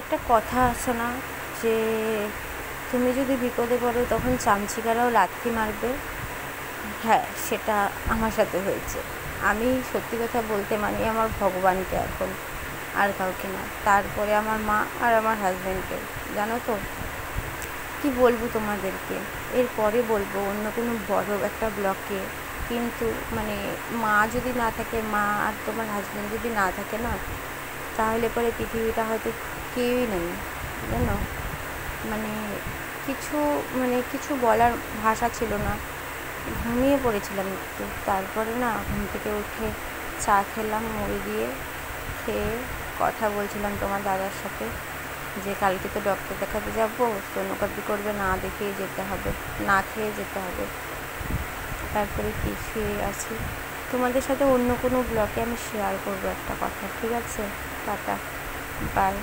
একটা কথা আছে না যে তুমি যদি বিপদে পড়ো তখন চামচিকারাও লাথি মারবে। হ্যাঁ, সেটা আমার সাথে হয়েছে। আমি সত্যি কথা বলতে মানি আমার ভগবানকে এখন, আর কাউকে না। তারপরে আমার মা আর আমার হাজব্যান্ডকে। জানো তো কি বলবো তোমাদেরকে, এরপরে বলবো অন্য কোনো বড় একটা ব্লকে। কিন্তু মানে মা যদি না থাকে, মা আর তোমার হাজব্যান্ড যদি না থাকে না, তাহলে পরে পৃথিবীটা হয়তো কেউই নেই, জানো। মানে কিছু কিছু বলার ভাষা ছিল না। ঘুমিয়ে পড়েছিলাম একটু, তারপরে না ঘুম থেকে উঠে চা খেলাম মুড়ি দিয়ে, খেয়ে কথা বলছিলাম তোমার দাদার সাথে যে কালকে তো ডক্টর দেখাতে যাবো, সোনোগ্রাফি করবে, না দেখেই যেতে হবে, না খেয়ে যেতে হবে। তারপরে কি শুয়ে আছি। তোমাদের সাথে অন্য কোনো ব্লগে আমি শেয়ার করবো একটা কথা, ঠিক আছে? Tata, by.